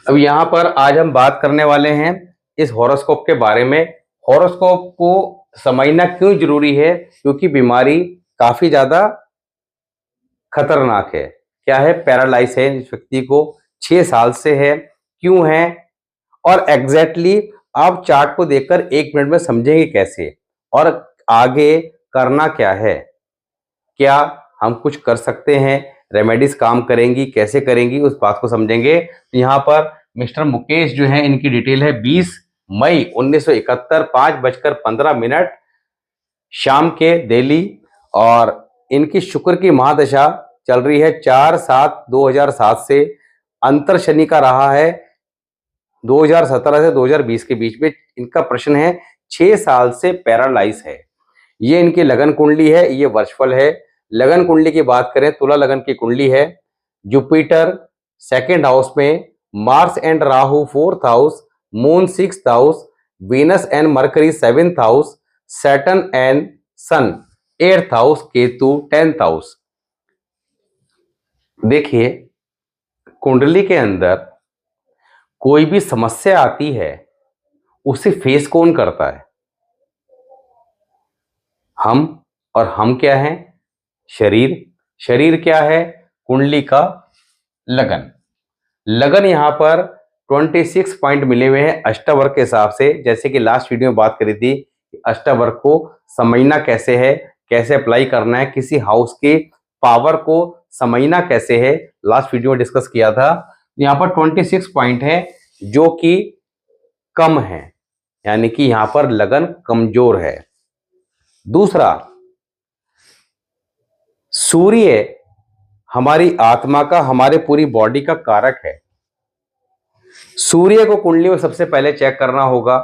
अब यहाँ पर आज हम बात करने वाले हैं इस हॉरोस्कोप के बारे में। हॉरोस्कोप को समझना क्यों जरूरी है, क्योंकि बीमारी काफी ज्यादा खतरनाक है। क्या है? पैरालाइज है इस व्यक्ति को, 6 साल से है। क्यों है और एग्जैक्टली आप चार्ट को देखकर 1 मिनट में समझेंगे कैसे और आगे करना क्या है। क्या हम कुछ कर सकते हैं, रेमेडीज काम करेंगी, कैसे करेंगी, उस बात को समझेंगे। तो यहाँ पर मिस्टर मुकेश जो है, इनकी डिटेल है 20 मई 1971 5:15 शाम के दिल्ली। और इनकी शुक्र की महादशा चल रही है 4/7/2007 से। अंतर शनि का रहा है 2017 से 2020 के बीच में। इनका प्रश्न है 6 साल से पैरालाइज है। ये इनकी लगन कुंडली है, ये वर्षफल है। लगन कुंडली की बात करें, तुला लगन की कुंडली है। जुपिटर 2nd हाउस में, Mars and Rahu 4th house, Moon 6th house, Venus and Mercury 7th house, Saturn and Sun 8th house, Ketu 10th house. देखिए, कुंडली के अंदर कोई भी समस्या आती है, उसे फेस कौन करता है? हम। और हम क्या है? शरीर। शरीर क्या है? कुंडली का लगन। लगन यहां पर 26 पॉइंट मिले हुए हैं अष्टवर्ग के हिसाब से। जैसे कि लास्ट वीडियो में बात करी थी, अष्टवर्ग को समझना कैसे है, कैसे अप्लाई करना है, किसी हाउस के पावर को समझना कैसे है, लास्ट वीडियो में डिस्कस किया था। यहां पर 26 पॉइंट है जो कि कम है, यानी कि यहां पर लगन कमजोर है। दूसरा, सूर्य हमारी आत्मा का, हमारे पूरी बॉडी का कारक है। सूर्य को कुंडली में सबसे पहले चेक करना होगा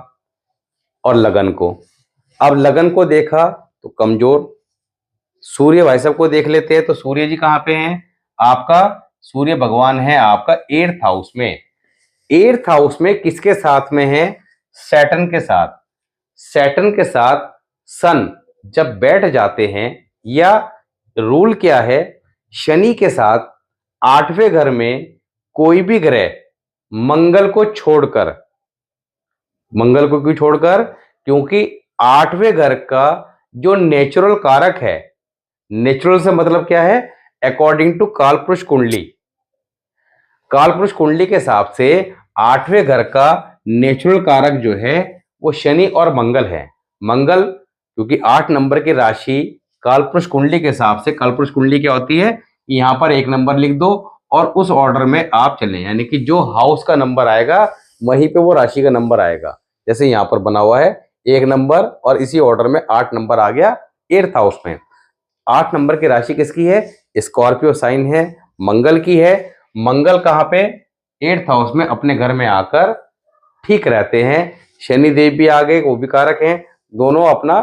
और लगन को। अब लगन को देखा तो कमजोर। सूर्य भाई साहब को देख लेते हैं, तो सूर्य जी कहां पे हैं? आपका सूर्य भगवान है आपका 8th हाउस में। 8th हाउस में किसके साथ में है? सैटर्न के साथ। सैटर्न के साथ सन जब बैठ जाते हैं, या रूल क्या है, शनि के साथ 8वें घर में कोई भी ग्रह मंगल को छोड़कर, मंगल को क्यों छोड़कर? क्योंकि 8वें घर का जो नेचुरल कारक है, नेचुरल से मतलब क्या है? अकॉर्डिंग टू कालपुरुष कुंडली, कालपुरुष कुंडली के हिसाब से 8वें घर का नेचुरल कारक जो है वो शनि और मंगल है। मंगल क्योंकि 8 नंबर की राशि कालपुरुष कुंडली के हिसाब से, कालपुरुष कुंडली क्या होती है, यहां पर 1 नंबर लिख दो और उस ऑर्डर में आप चलें, यानी कि जो हाउस का नंबर आएगा वहीं पे वो राशि का नंबर आएगा। जैसे यहां पर बना हुआ है 1 नंबर और इसी ऑर्डर में 8 नंबर आ गया 8th हाउस में। 8 नंबर की राशि किसकी है? स्कॉर्पियो साइन है, मंगल की है। मंगल कहां पे? 8th हाउस में अपने घर में आकर ठीक रहते हैं। शनि देव भी आ गए, वो भी कारक हैं। दोनों अपना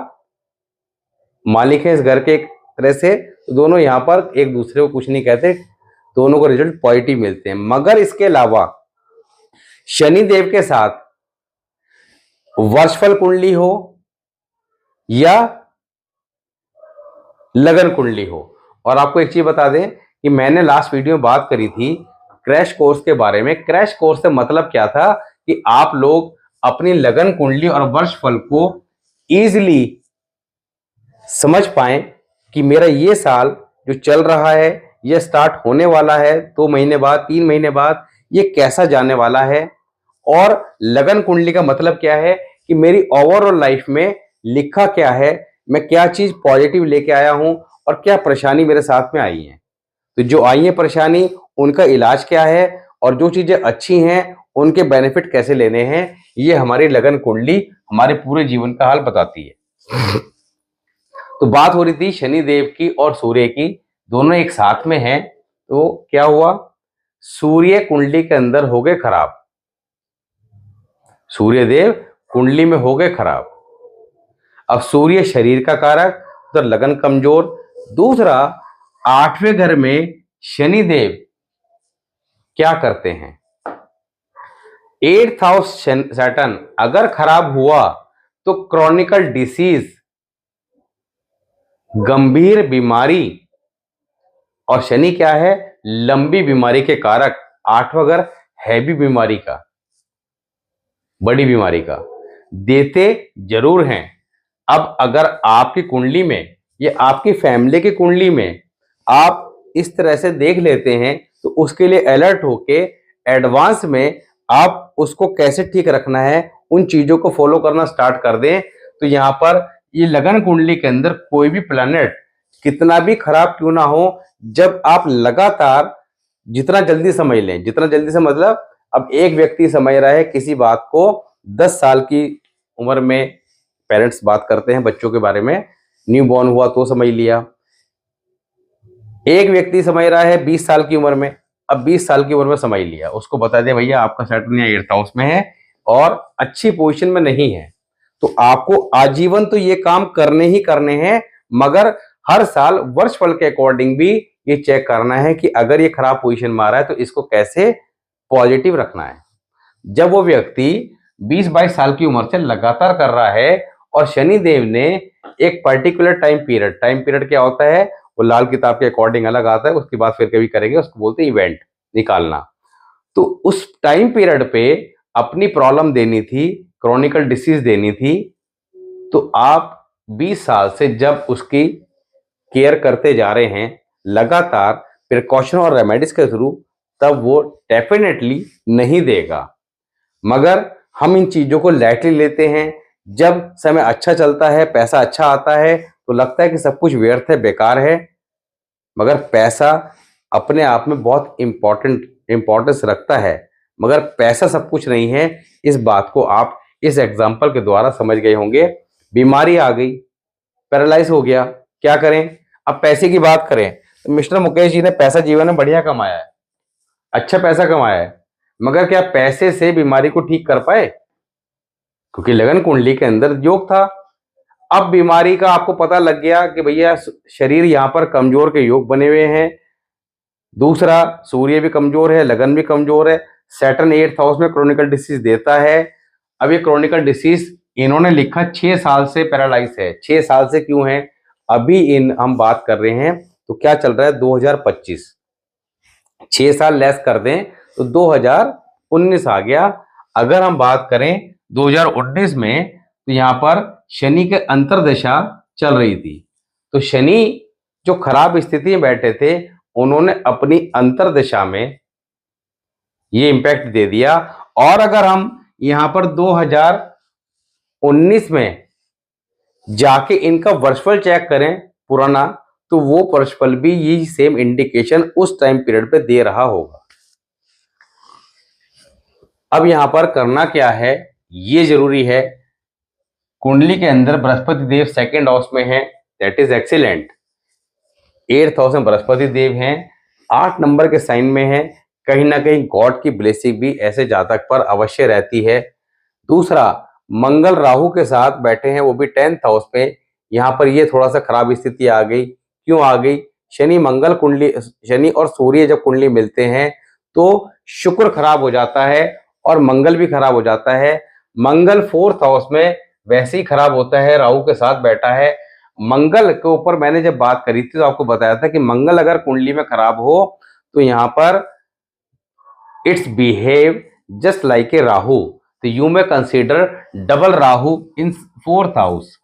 मालिक है इस घर के एक तरह से। दोनों यहां पर एक दूसरे को कुछ नहीं कहते, दोनों को रिजल्ट पॉजिटिव मिलते हैं। मगर इसके अलावा शनि देव के साथ वर्षफल कुंडली हो या लगन कुंडली हो। और आपको एक चीज बता दें कि मैंने लास्ट वीडियो में बात करी थी क्रैश कोर्स के बारे में। क्रैश कोर्स से मतलब क्या था कि आप लोग अपनी लगन कुंडली और वर्षफल को इजीली समझ पाए कि मेरा ये साल जो चल रहा है, ये स्टार्ट होने वाला है 2 महीने बाद, 3 महीने बाद, ये कैसा जाने वाला है। और लगन कुंडली का मतलब क्या है कि मेरी ओवरऑल लाइफ में लिखा क्या है, मैं क्या चीज पॉजिटिव लेके आया हूं और क्या परेशानी मेरे साथ में आई है। तो जो आई है परेशानी, उनका इलाज क्या है और जो चीजें अच्छी हैं उनके बेनिफिट कैसे लेने हैं, ये हमारी लगन कुंडली हमारे पूरे जीवन का हाल बताती है। तो बात हो रही थी शनि देव की और सूर्य की, दोनों एक साथ में हैं। तो क्या हुआ? सूर्य कुंडली के अंदर हो गए खराब, सूर्य देव कुंडली में हो गए खराब। अब सूर्य शरीर का कारक, तो लगन कमजोर। दूसरा, 8वें घर में शनि देव क्या करते हैं? 8th हाउस सैटर्न अगर खराब हुआ तो क्रॉनिकल डिसीज, गंभीर बीमारी। और शनि क्या है? लंबी बीमारी के कारक। 8वां घर हैवी बीमारी का, बड़ी बीमारी का, देते जरूर हैं। अब अगर आपकी कुंडली में या आपकी फैमिली की कुंडली में आप इस तरह से देख लेते हैं तो उसके लिए अलर्ट होके एडवांस में आप उसको कैसे ठीक रखना है उन चीजों को फॉलो करना स्टार्ट कर दें। तो यहाँ पर ये लगन कुंडली के अंदर कोई भी प्लैनेट कितना भी खराब क्यों ना हो, जब आप लगातार जितना जल्दी समझ लें, जितना जल्दी से मतलब अब एक व्यक्ति समझ रहा है किसी बात को 10 साल की उम्र में, पेरेंट्स बात करते हैं बच्चों के बारे में, न्यू बॉर्न हुआ तो समझ लिया। एक व्यक्ति समझ रहा है 20 साल की उम्र में, अब 20 साल की उम्र में समझ लिया, उसको बता दिया भैया आपका सैटर्न या 8th हाउस में है और अच्छी पोजीशन में नहीं है। तो आपको आजीवन तो ये काम करने ही करने हैं, मगर हर साल वर्षफल के अकॉर्डिंग भी ये चेक करना है कि अगर ये खराब पोजीशन में आ रहा है तो इसको कैसे पॉजिटिव रखना है। जब वो व्यक्ति 20-22 साल की उम्र से लगातार कर रहा है और शनि देव ने एक पर्टिकुलर टाइम पीरियड क्या होता है वो लाल किताब के अकॉर्डिंग अलग आता है, उसके बाद फिर कभी करेंगे, उसको बोलते हैं इवेंट निकालना। तो उस टाइम पीरियड पे अपनी प्रॉब्लम देनी थी, क्रॉनिकल डिसीज देनी थी, तो आप 20 साल से जब उसकी केयर करते जा रहे हैं लगातार प्रिकॉशन और रेमेडीज के थ्रू, तब वो डेफिनेटली नहीं देगा। मगर हम इन चीजों को लाइटली लेते हैं। जब समय अच्छा चलता है, पैसा अच्छा आता है तो लगता है कि सब कुछ व्यर्थ है, बेकार है। मगर पैसा अपने आप में बहुत इंपॉर्टेंस रखता है, मगर पैसा सब कुछ नहीं है। इस बात को आप इस एग्जाम्पल के द्वारा समझ गए होंगे। बीमारी आ गई, पैरालाइज हो गया, क्या करें? अब पैसे की बात करें तो मिस्टर मुकेश जी ने पैसा जीवन में बढ़िया कमाया है, अच्छा पैसा कमाया है, मगर क्या पैसे से बीमारी को ठीक कर पाए? क्योंकि लगन कुंडली के अंदर योग था। अब बीमारी का आपको पता लग गया कि भैया शरीर यहां पर कमजोर के योग बने हुए हैं। दूसरा, सूर्य भी कमजोर है, लगन भी कमजोर है, सैटर्न 8th हाउस में क्रॉनिकल डिसीज देता है। अब ये क्रॉनिकल डिसीज इन्होंने लिखा 6 साल से पैरालाइज है। 6 साल से क्यों है? अभी हम बात कर रहे हैं तो क्या चल रहा है 2025, 6 साल लेस कर दें तो 2019 आ गया। अगर हम बात करें 2019 में तो यहां पर शनि के अंतर्दशा चल रही थी। तो शनि जो खराब स्थिति में बैठे थे उन्होंने अपनी अंतर्दशा में ये इंपैक्ट दे दिया। और अगर हम यहां पर 2019 में जाके इनका वर्षफल चेक करें पुराना, तो वो वर्षफल भी ये सेम इंडिकेशन उस टाइम पीरियड पे दे रहा होगा। अब यहां पर करना क्या है, ये जरूरी है। कुंडली के अंदर बृहस्पति देव 2nd हाउस में है, that is excellent. 8th house में बृहस्पति देव हैं, 8 नंबर के साइन में है। कहीं ना कहीं गॉड की ब्लेसिंग भी ऐसे जातक पर अवश्य रहती है। दूसरा, मंगल राहु के साथ बैठे हैं, वो भी 10th हाउस पे। यहाँ पर ये थोड़ा सा खराब स्थिति आ गई। क्यों आ गई? शनि और सूर्य जब कुंडली मिलते हैं तो शुक्र खराब हो जाता है और मंगल भी खराब हो जाता है। मंगल 4th हाउस में वैसे ही खराब होता है, राहु के साथ बैठा है। मंगल के ऊपर मैंने जब बात करी थी तो आपको बताया था कि मंगल अगर कुंडली में खराब हो तो यहाँ पर it's behave just like a Rahu, तो यू में कंसीडर डबल राहु इन 4th हाउस।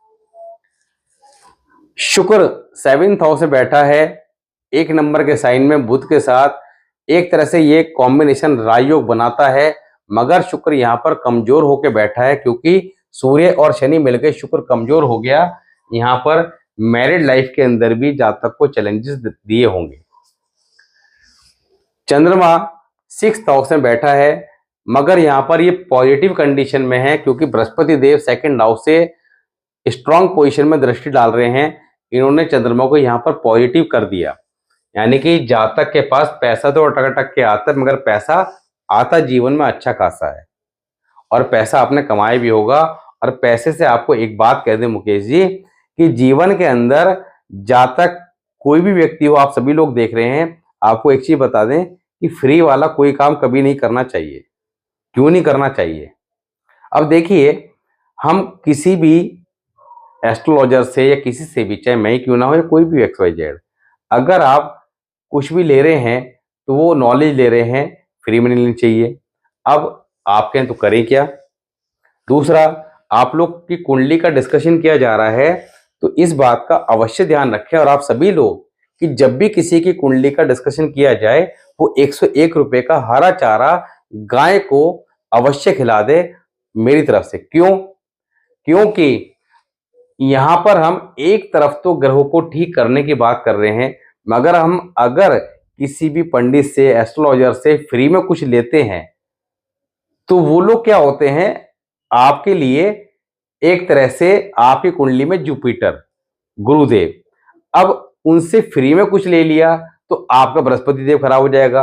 शुक्र 7th हाउस में बैठा है, 1 नंबर के साइन में बुध के साथ। एक तरह से ये कॉम्बिनेशन राजयोग बनाता है, मगर शुक्र यहाँ पर कमजोर होकर बैठा है क्योंकि सूर्य और शनि मिलकर शुक्र कमजोर हो गया। यहाँ पर मैरिड लाइफ के अंदर भी जातक को चैलेंजेस दिए होंगे। चंद्रमा 6th हाउस में बैठा है, मगर यहाँ पर ये पॉजिटिव कंडीशन में है क्योंकि बृहस्पति देव 2nd हाउस से स्ट्रॉन्ग पोजीशन में दृष्टि डाल रहे हैं। इन्होंने चंद्रमा को यहाँ पर पॉजिटिव कर दिया, यानी कि जातक के पास पैसा तो अटक अटक के आता है, मगर पैसा आता जीवन में अच्छा खासा है और पैसा आपने कमाया भी होगा। और पैसे से आपको एक बात कह दें मुकेश जी कि जीवन के अंदर जातक कोई भी व्यक्ति हो, आप सभी लोग देख रहे हैं, आपको एक चीज बता दें कि फ्री वाला कोई काम कभी नहीं करना चाहिए। क्यों नहीं करना चाहिए? अब देखिए, हम किसी भी एस्ट्रोलॉजर से या किसी से भी, चाहे मैं ही क्यों ना हो या कोई भी XYZ, अगर आप कुछ भी ले रहे हैं तो वो नॉलेज ले रहे हैं, फ्री में नहीं लेनी चाहिए। अब आप कहें तो करें क्या। दूसरा, आप लोग की कुंडली का डिस्कशन किया जा रहा है, तो इस बात का अवश्य ध्यान रखें और आप सभी लोग कि जब भी किसी की कुंडली का डिस्कशन किया जाए वो 101 रुपए का हरा चारा गाय को अवश्य खिला दे मेरी तरफ से। क्यों? क्योंकि यहां पर हम एक तरफ तो ग्रहों को ठीक करने की बात कर रहे हैं, मगर हम अगर किसी भी पंडित से, एस्ट्रोलॉजर से फ्री में कुछ लेते हैं तो वो लोग क्या होते हैं आपके लिए एक तरह से आपकी कुंडली में जुपिटर, गुरुदेव। अब उनसे फ्री में कुछ ले लिया तो आपका बृहस्पति देव खराब हो जाएगा,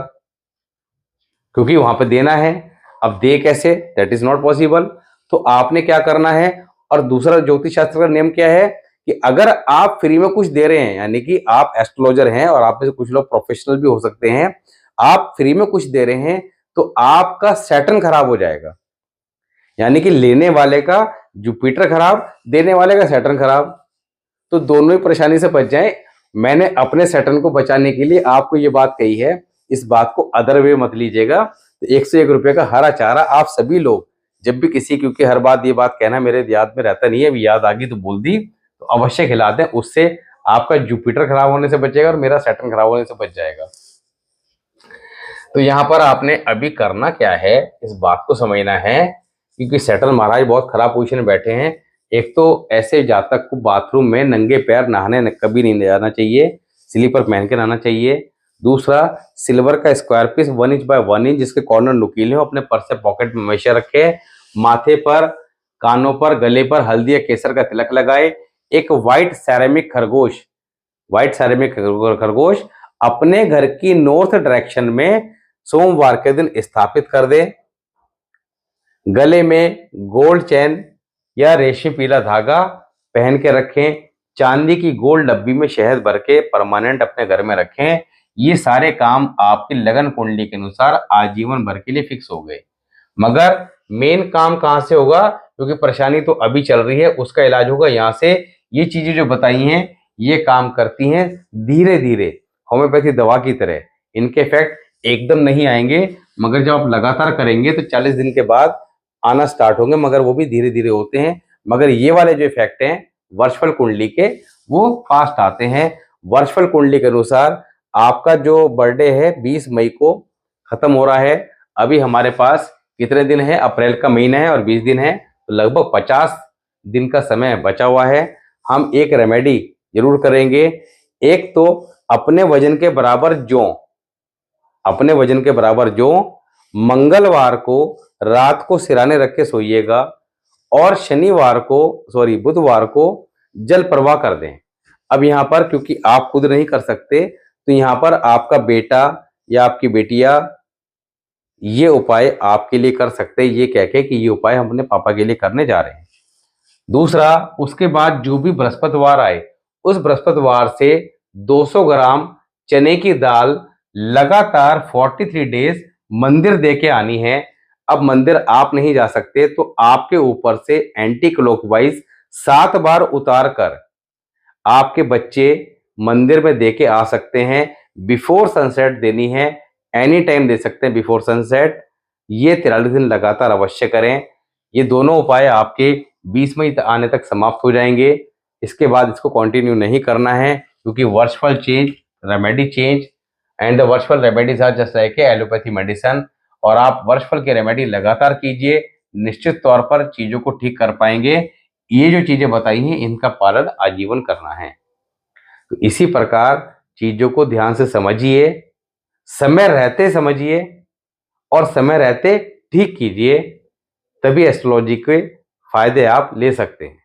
क्योंकि वहां पे देना है। अब दे कैसे, दैट इज नॉट पॉसिबल। तो आपने क्या करना है, और दूसरा ज्योतिष शास्त्र का नियम क्या है कि अगर आप फ्री में कुछ दे रहे हैं, यानी कि आप एस्ट्रोलॉजर हैं और आप में से कुछ लोग प्रोफेशनल भी हो सकते हैं, आप फ्री में कुछ दे रहे हैं तो आपका सैटर्न खराब हो जाएगा, यानी कि लेने वाले का जुपिटर खराब, देने वाले का सैटर्न खराब, तो दोनों ही परेशानी से बच जाएं। मैंने अपने सैटर्न को बचाने के लिए आपको ये बात कही है, इस बात को अदर वे मत लीजिएगा। तो 101 रुपए का हरा चारा आप सभी लोग जब भी किसी, क्योंकि हर बात ये बात कहना मेरे याद में रहता नहीं है, अभी याद आ गई तो बोल दी, तो अवश्य खिला दें। उससे आपका जुपिटर खराब होने से बचेगा और मेरा सैटर्न खराब होने से बच जाएगा। तो यहाँ पर आपने अभी करना क्या है, इस बात को समझना है, क्योंकि सैटर्न महाराज बहुत खराब पोजीशन में बैठे हैं। एक तो ऐसे जातक को बाथरूम में नंगे पैर नहाने कभी नहीं जाना चाहिए, स्लीपर पहन के नहाना चाहिए। दूसरा, सिल्वर का square piece 1 inch by 1 inch जिसके कॉर्नर नुकीले हो अपने पर्स से पॉकेट में हमेशा रखे। माथे पर, कानों पर, गले पर हल्दी या केसर का तिलक लगाए। एक व्हाइट सैरेमिक खरगोश अपने घर की नॉर्थ डायरेक्शन में सोमवार के दिन स्थापित कर दे। गले में गोल्ड चैन या रेशमी पीला धागा पहन के रखें। चांदी की गोल्ड डब्बी में शहद भर के परमानेंट अपने घर में रखें। ये सारे काम आपकी लगन कुंडली के अनुसार आजीवन भर के लिए फिक्स हो गए। मगर मेन काम कहां से होगा, क्योंकि परेशानी तो अभी चल रही है, उसका इलाज होगा यहां से। ये चीजें जो बताई हैं ये काम करती हैं धीरे धीरे, होम्योपैथी दवा की तरह। इनके इफेक्ट एकदम नहीं आएंगे, मगर जब आप लगातार करेंगे तो 40 दिन के बाद आना स्टार्ट होंगे, मगर वो भी धीरे धीरे होते हैं। मगर ये वाले जो इफेक्ट हैं वर्षफल कुंडली के, वो फास्ट आते हैं। वर्षफल कुंडली के अनुसार आपका जो बर्थडे है 20 मई को खत्म हो रहा है। अभी हमारे पास कितने दिन है, अप्रैल का महीना है और 20 दिन है, तो लगभग 50 दिन का समय बचा हुआ है। हम एक रेमेडी जरूर करेंगे। एक तो अपने वजन के बराबर जौ मंगलवार को रात को सिराने रख के सोइएगा, और बुधवार को जल प्रवाह कर दें। अब यहाँ पर क्योंकि आप खुद नहीं कर सकते, तो यहाँ पर आपका बेटा या आपकी बेटिया ये उपाय आपके लिए कर सकते हैं, ये कह के कि ये उपाय हम अपने पापा के लिए करने जा रहे हैं। दूसरा, उसके बाद जो भी बृहस्पतिवार आए, उस बृहस्पतिवार से 200 ग्राम चने की दाल लगातार 43 डेज मंदिर दे के आनी है। अब मंदिर आप नहीं जा सकते तो आपके ऊपर से एंटी क्लॉकवाइज 7 बार उतार कर आपके बच्चे मंदिर में दे के आ सकते हैं। बिफोर सनसेट देनी है, एनी टाइम दे सकते हैं बिफोर सनसेट। ये 43 दिन लगातार अवश्य करें। ये दोनों उपाय आपके 20 मई आने तक समाप्त हो जाएंगे। इसके बाद इसको कंटिन्यू नहीं करना है, क्योंकि वर्षफल change, remedy change, and the वर्षफल remedies are just like allopathy medicine. और आप वर्षफल की रेमेडी लगातार कीजिए, निश्चित तौर पर चीजों को ठीक कर पाएंगे। ये जो चीजें बताई हैं इनका पालन आजीवन करना है। तो इसी प्रकार चीजों को ध्यान से समझिए, समय रहते समझिए और समय रहते ठीक कीजिए, तभी एस्ट्रोलॉजी के फायदे आप ले सकते हैं।